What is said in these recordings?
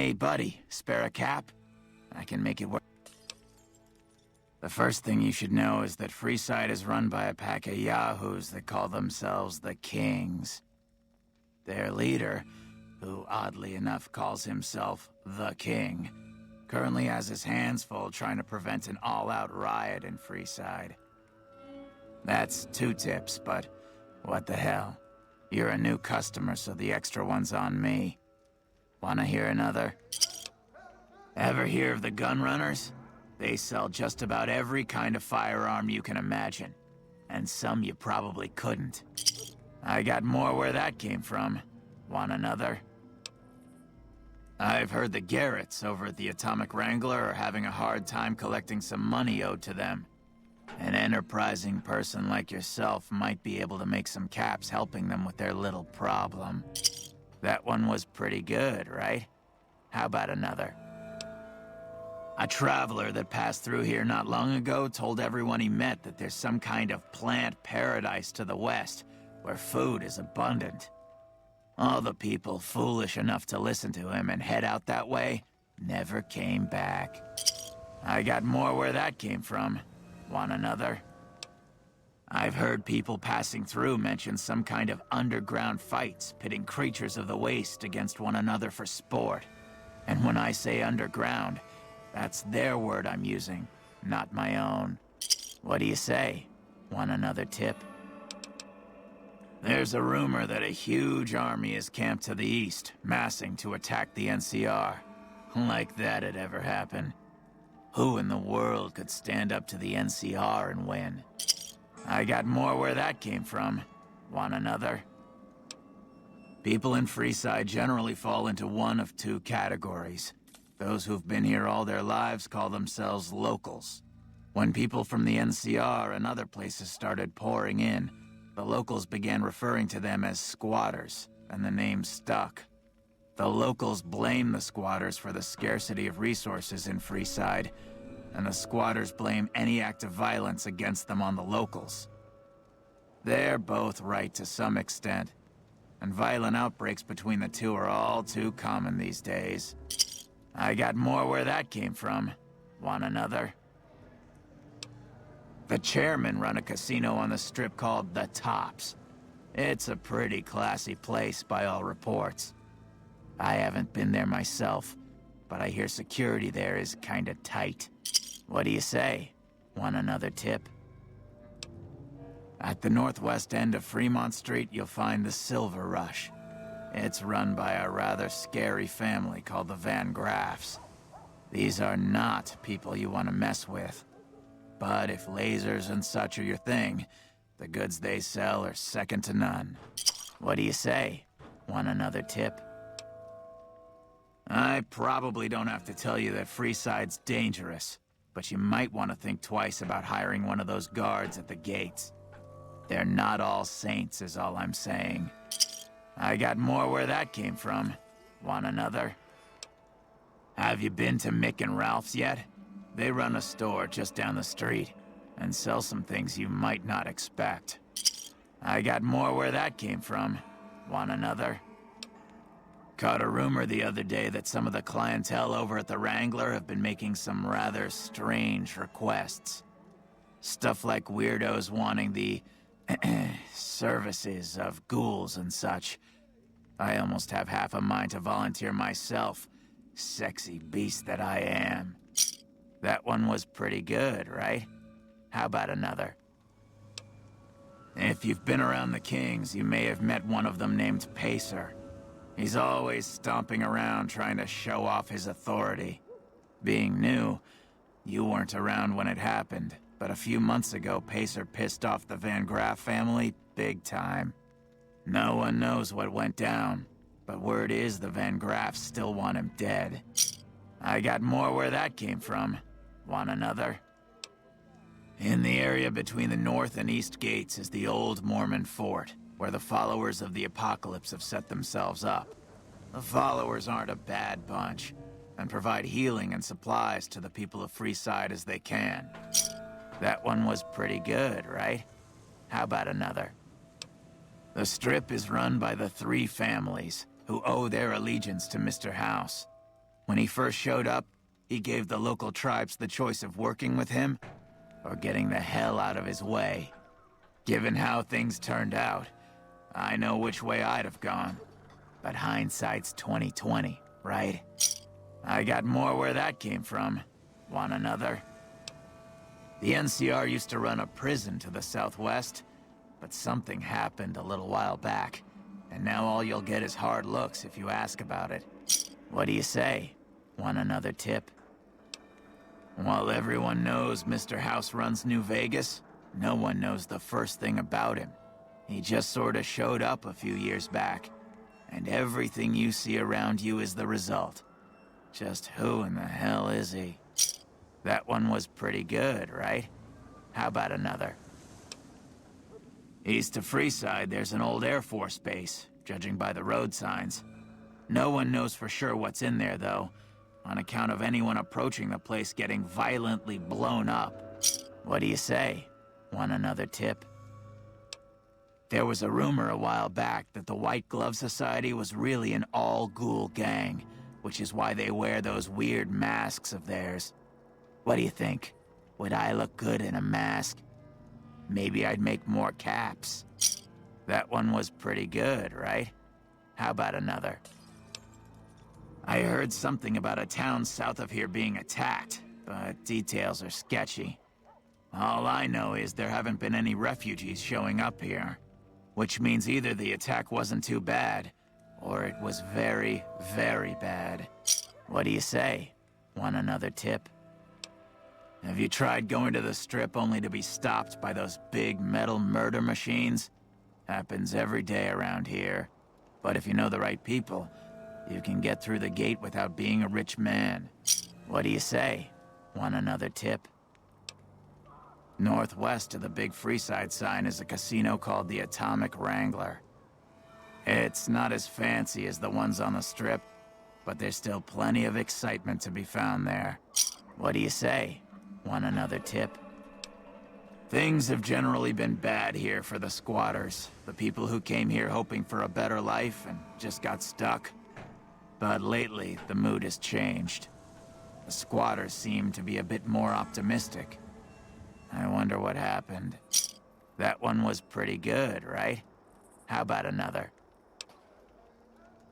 Hey, buddy, spare a cap? I can make it work. The first thing you should know is that Freeside is run by a pack of yahoos that call themselves the Kings. Their leader, who oddly enough calls himself the King, currently has his hands full trying to prevent an all-out riot in Freeside. That's 2 tips, but what the hell? You're a new customer, so the extra one's on me. Wanna hear another? Ever hear of the gun runners? They sell just about every kind of firearm you can imagine, and some you probably couldn't. I got more where that came from. Want another? I've heard the Garretts over at the Atomic Wrangler are having a hard time collecting some money owed to them. An enterprising person like yourself might be able to make some caps helping them with their little problem. That one was pretty good, right? How about another? A traveler that passed through here not long ago told everyone he met that there's some kind of plant paradise to the west, where food is abundant. All the people foolish enough to listen to him and head out that way never came back. I got more where that came from. Want another? I've heard people passing through mention some kind of underground fights pitting creatures of the waste against one another for sport. And when I say underground, that's their word I'm using, not my own. What do you say? Want another tip? There's a rumor that a huge army is camped to the east, massing to attack the NCR. Like that'd ever happen. Who in the world could stand up to the NCR and win? I got more where that came from. Want another? People in Freeside generally fall into one of 2 categories. Those who've been here all their lives call themselves locals. When people from the NCR and other places started pouring in, the locals began referring to them as squatters, and the name stuck. The locals blame the squatters for the scarcity of resources in Freeside, and the squatters blame any act of violence against them on the locals. They're both right to some extent, and violent outbreaks between the two are all too common these days. I got more where that came from. Want another? The chairmen run a casino on the strip called The Tops. It's a pretty classy place by all reports. I haven't been there myself, but I hear security there is kinda tight. What do you say? Want another tip? At the northwest end of Fremont Street, you'll find the Silver Rush. It's run by a rather scary family called the Van Graffs. These are not people you want to mess with. But if lasers and such are your thing, the goods they sell are second to none. What do you say? Want another tip? I probably don't have to tell you that Freeside's dangerous, but you might want to think twice about hiring one of those guards at the gates. They're not all saints is all I'm saying. I got more where that came from. Want another? Have you been to Mick and Ralph's yet? They run a store just down the street, and sell some things you might not expect. I got more where that came from. Want another? Caught a rumor the other day that some of the clientele over at the Wrangler have been making some rather strange requests. Stuff like weirdos wanting the services of ghouls and such. I almost have half a mind to volunteer myself, sexy beast that I am. That one was pretty good, right? How about another? If you've been around the Kings, you may have met one of them named Pacer. He's always stomping around trying to show off his authority. Being new, you weren't around when it happened, but a few months ago, Pacer pissed off the Van Graff family big time. No one knows what went down, but word is the Van Graffs still want him dead. I got more where that came from. Want another? In the area between the north and east gates is the old Mormon fort, where the followers of the apocalypse have set themselves up. The followers aren't a bad bunch, and provide healing and supplies to the people of Freeside as they can. That one was pretty good, right? How about another? The strip is run by the 3 families, who owe their allegiance to Mr. House. When he first showed up, he gave the local tribes the choice of working with him or getting the hell out of his way. Given how things turned out, I know which way I'd have gone. But hindsight's 20/20, right? I got more where that came from. Want another? The NCR used to run a prison to the southwest, but something happened a little while back, and now all you'll get is hard looks if you ask about it. What do you say? Want another tip? While everyone knows Mr. House runs New Vegas, no one knows the first thing about him. He just sorta showed up a few years back, and everything you see around you is the result. Just who in the hell is he? That one was pretty good, right? How about another? East of Freeside, there's an old Air Force base, judging by the road signs. No one knows for sure what's in there, though, on account of anyone approaching the place getting violently blown up. What do you say? Want another tip? There was a rumor a while back that the White Glove Society was really an all-ghoul gang, which is why they wear those weird masks of theirs. What do you think? Would I look good in a mask? Maybe I'd make more caps. That one was pretty good, right? How about another? I heard something about a town south of here being attacked, but details are sketchy. All I know is there haven't been any refugees showing up here, which means either the attack wasn't too bad, or it was very, very bad. What do you say? Want another tip? Have you tried going to the Strip only to be stopped by those big metal murder machines? Happens every day around here. But if you know the right people, you can get through the gate without being a rich man. What do you say? Want another tip? Northwest of the big Freeside sign is a casino called the Atomic Wrangler. It's not as fancy as the ones on the Strip, but there's still plenty of excitement to be found there. What do you say? Want another tip? Things have generally been bad here for the squatters, the people who came here hoping for a better life and just got stuck. But lately, the mood has changed. The squatters seem to be a bit more optimistic. I wonder what happened. That one was pretty good, right? How about another?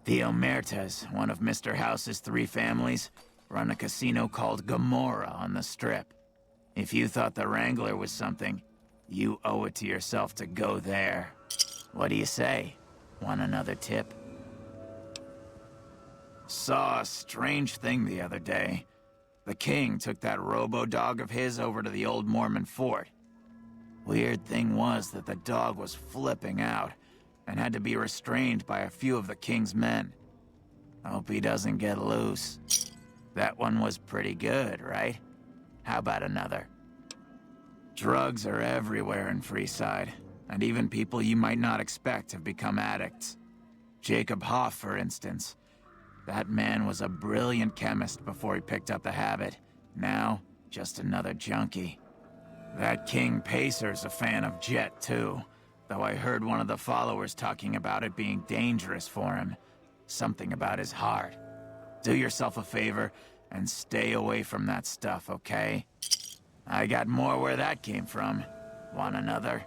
The Omertas, one of Mr. House's 3 families, run a casino called Gomorrah on the Strip. If you thought the Wrangler was something, you owe it to yourself to go there. What do you say? Want another tip? Saw a strange thing the other day. The king took that robo-dog of his over to the old Mormon fort. Weird thing was that the dog was flipping out and had to be restrained by a few of the king's men. Hope he doesn't get loose. That one was pretty good, right? How about another? Drugs are everywhere in Freeside, and even people you might not expect have become addicts. Jacob Hoff, for instance. That man was a brilliant chemist before he picked up the habit. Now, just another junkie. That King Pacer's a fan of Jet, too, though I heard one of the followers talking about it being dangerous for him. Something about his heart. Do yourself a favor and stay away from that stuff, okay? I got more where that came from. Want another?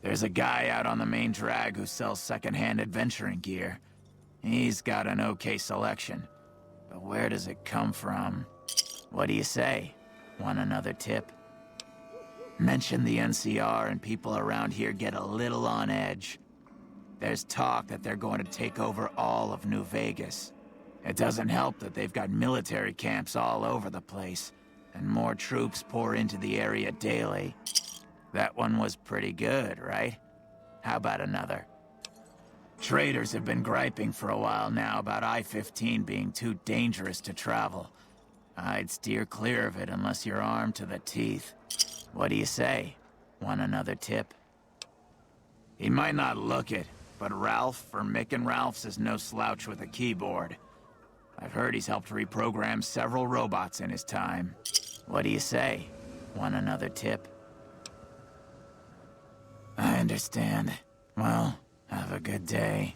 There's a guy out on the main drag who sells second-hand adventuring gear. He's got an okay selection. But where does it come from? What do you say? Want another tip? Mention the NCR and people around here get a little on edge. There's talk that they're going to take over all of New Vegas. It doesn't help that they've got military camps all over the place, and more troops pour into the area daily. That one was pretty good, right? How about another? Traders have been griping for a while now about I-15 being too dangerous to travel. I'd steer clear of it unless you're armed to the teeth. What do you say? Want another tip? He might not look it, but Ralph for Mick and Ralph's is no slouch with a keyboard. I've heard he's helped reprogram several robots in his time. What do you say? Want another tip? I understand. Well, have a good day.